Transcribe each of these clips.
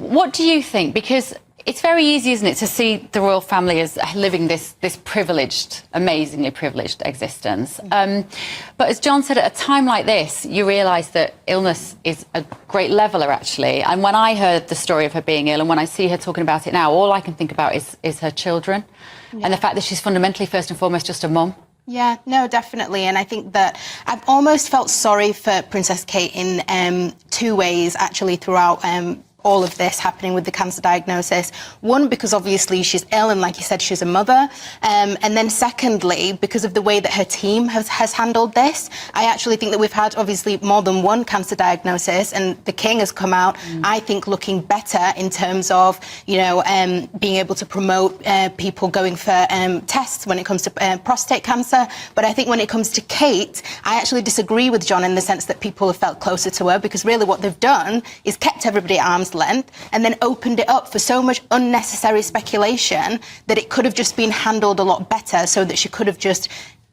what do you think? Because it's very easy, isn't it, to see the royal family as living this privileged, amazingly privileged existence. But as John said, at a time like this, you realise that illness is a great leveller, actually. And when I heard the story of her being ill, and when I see her talking about it now, all I can think about is her children, and the fact that she's fundamentally, first and foremost, just a mum. Yeah, no, definitely. And I think that I've almost felt sorry for Princess Kate in two ways, actually, throughout all of this happening with the cancer diagnosis. One, because obviously she's ill, and like you said, she's a mother. And then secondly, because of the way that her team has handled this. I actually think that we've had, obviously, more than one cancer diagnosis, and the King has come out, I think, looking better in terms of, you know, being able to promote people going for tests when it comes to prostate cancer. But I think when it comes to Kate, I actually disagree with John in the sense that people have felt closer to her, because really what they've done is kept everybody at arm's length and then opened it up for so much unnecessary speculation that it could have just been handled a lot better, so that she could have just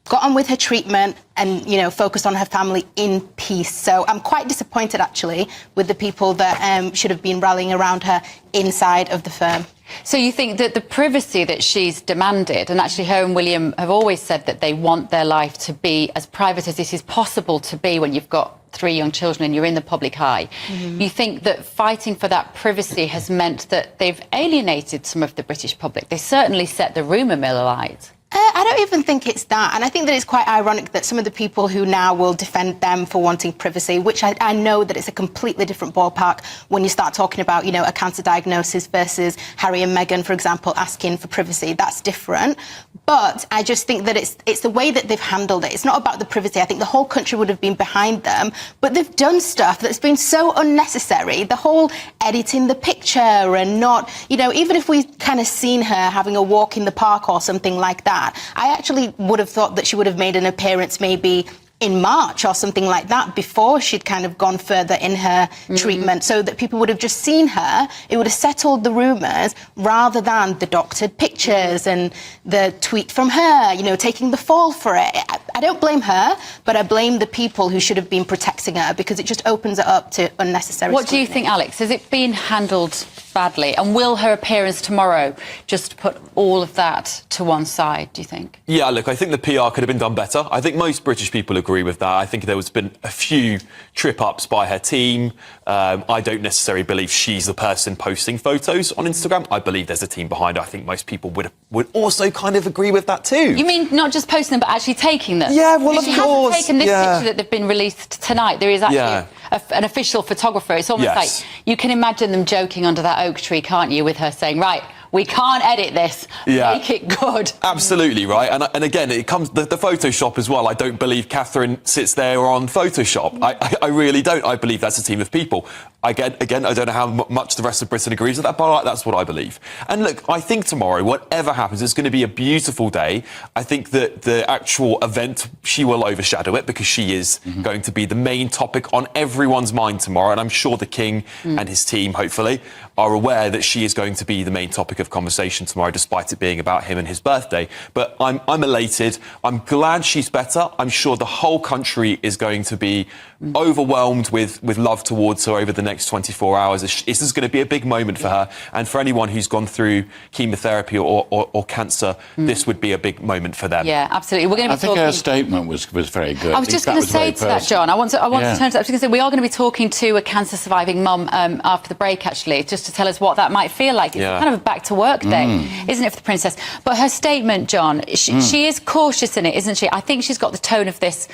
got on with her treatment and, you know, focused on her family in peace. So I'm quite disappointed, actually, with the people that should have been rallying around her inside of the firm. So you think that the privacy that she's demanded, and actually her and William have always said that they want their life to be as private as it is possible to be when you've got 3 young children and you're in the public eye. You think that fighting for that privacy has meant that they've alienated some of the British public? They certainly set the rumour mill alight. I don't even think it's that. And I think that it's quite ironic that some of the people who now will defend them for wanting privacy, which I know that it's a completely different ballpark when you start talking about, you know, a cancer diagnosis versus Harry and Meghan, for example, asking for privacy. That's different. But I just think that it's the way that they've handled it. It's not about the privacy. I think the whole country would have been behind them. But they've done stuff that's been so unnecessary. The whole editing the picture and not, you know, even if we kind of seen her having a walk in the park or something like that, I actually would have thought that she would have made an appearance maybe in March or something like that, before she'd kind of gone further in her treatment, so that people would have just seen her. It would have settled the rumours, rather than the doctored pictures and the tweet from her, you know, taking the fall for it. I don't blame her, but I blame the people who should have been protecting her, because it just opens it up to unnecessary What scrutiny. do you think, Alex? Has it been handled badly? And will her appearance tomorrow just put all of that to one side, do you think? Yeah, look, I think the PR could have been done better. I think most British people agree with that. I think there has been a few trip-ups by her team. I don't necessarily believe she's the person posting photos on Instagram. I believe there's a team behind her. I think most people would also kind of agree with that too. You mean not just posting them, but actually taking them? Yeah, well, of she course. hasn't taken this picture that they've been released tonight. There is actually an official photographer. It's almost like you can imagine them joking under that oak tree, can't you, with her saying, right, we can't edit this, make it good. Absolutely, right. And again, it comes the Photoshop as well. I don't believe Catherine sits there on Photoshop. I really don't. I believe that's a team of people. Again, I don't know how much the rest of Britain agrees with that, but that's what I believe. And look, I think tomorrow, whatever happens, it's going to be a beautiful day. I think that the actual event, she will overshadow it, because she is going to be the main topic on everyone's mind tomorrow. And I'm sure the King and his team, hopefully, are aware that she is going to be the main topic of conversation tomorrow, despite it being about him and his birthday. But I'm elated. I'm glad she's better. I'm sure the whole country is going to be overwhelmed with love towards her over the next 24 hours. This is going to be a big moment for her. And for anyone who's gone through chemotherapy or cancer, this would be a big moment for them. Yeah, absolutely. We're going to be I think her statement was very good. I was just going to say to that, John, I want to turn to that. I was going to say, we are going to be talking to a cancer-surviving mum after the break, actually, just to tell us what that might feel like. It's kind of a back-to-work day, isn't it, for the Princess? But her statement, John, she is cautious in it, isn't she? I think she's got the tone of this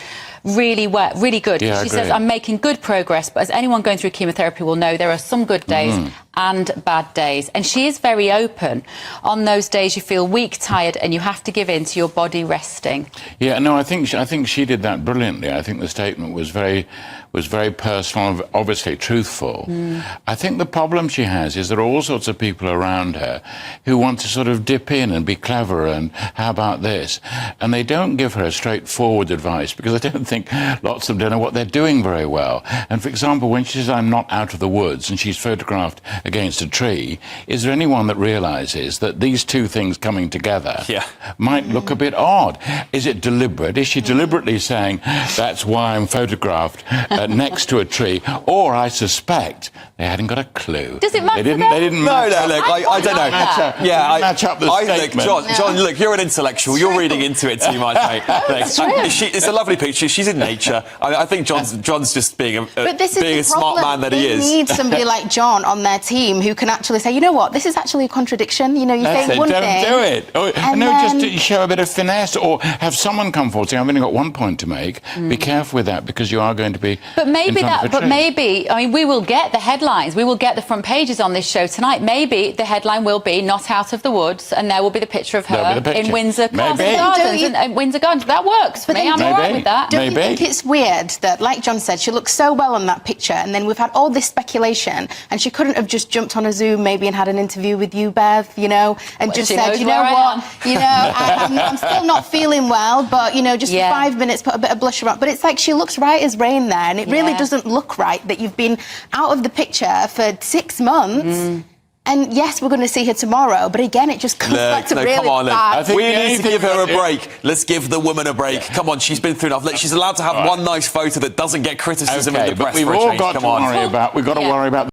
really good. Yeah, she says, I'm making good progress, but as anyone going through chemotherapy will know, there are some good days and bad days. And she is very open. On those days you feel weak, tired, and you have to give in to your body resting. Yeah, no, I think she did that brilliantly. I think the statement was very personal, obviously truthful. I think the problem she has is there are all sorts of people around her who want to sort of dip in and be clever and how about this? And they don't give her a straightforward advice, because I don't think lots of them don't know what they're doing very well. And for example, when she says, I'm not out of the woods, and she's photographed against a tree, is there anyone that realises that these two things coming together might look a bit odd? Is it deliberate? Is she deliberately saying, that's why I'm photographed next to a tree? Or I suspect they hadn't got a clue. Does it matter? They didn't No, look, I don't know. Match up the statement. Look, John, look, you're an intellectual. You're reading into it too much, mate. It's a lovely picture. She's in nature. I think John's just being a smart man that he is. They need somebody like John on their team who can actually say, you know what, this is actually a contradiction. You know, you say one thing. Don't do it. Just to show a bit of finesse, or have someone come forward saying, I've only got one point to make. Be careful with that, because you are going to be. But maybe I mean, we will get the headlines. We will get the front pages on this show tonight. Maybe the headline will be "Not out of the woods," and there will be the picture of her in Windsor Gardens. And Windsor Gardens. That works for me. I'm all right with that. Don't you think it's weird that, like John said, she looks so well on that picture, and then we've had all this speculation, and she couldn't have just jumped on a Zoom maybe and had an interview with you, Bev, you know, and just said, you know what, you know, I'm still not feeling well, but, you know, just for 5 minutes put a bit of blusher on. But it's like she looks right as rain there, and it really doesn't look right that you've been out of the picture for 6 months. And yes, we're going to see her tomorrow, but again, it just comes back to really bad. We need to give her a break. Let's give the woman a break. Come on, she's been through enough. She's allowed to have one nice photo that doesn't get criticism in the press. But we've all got to worry about. We've got to worry about.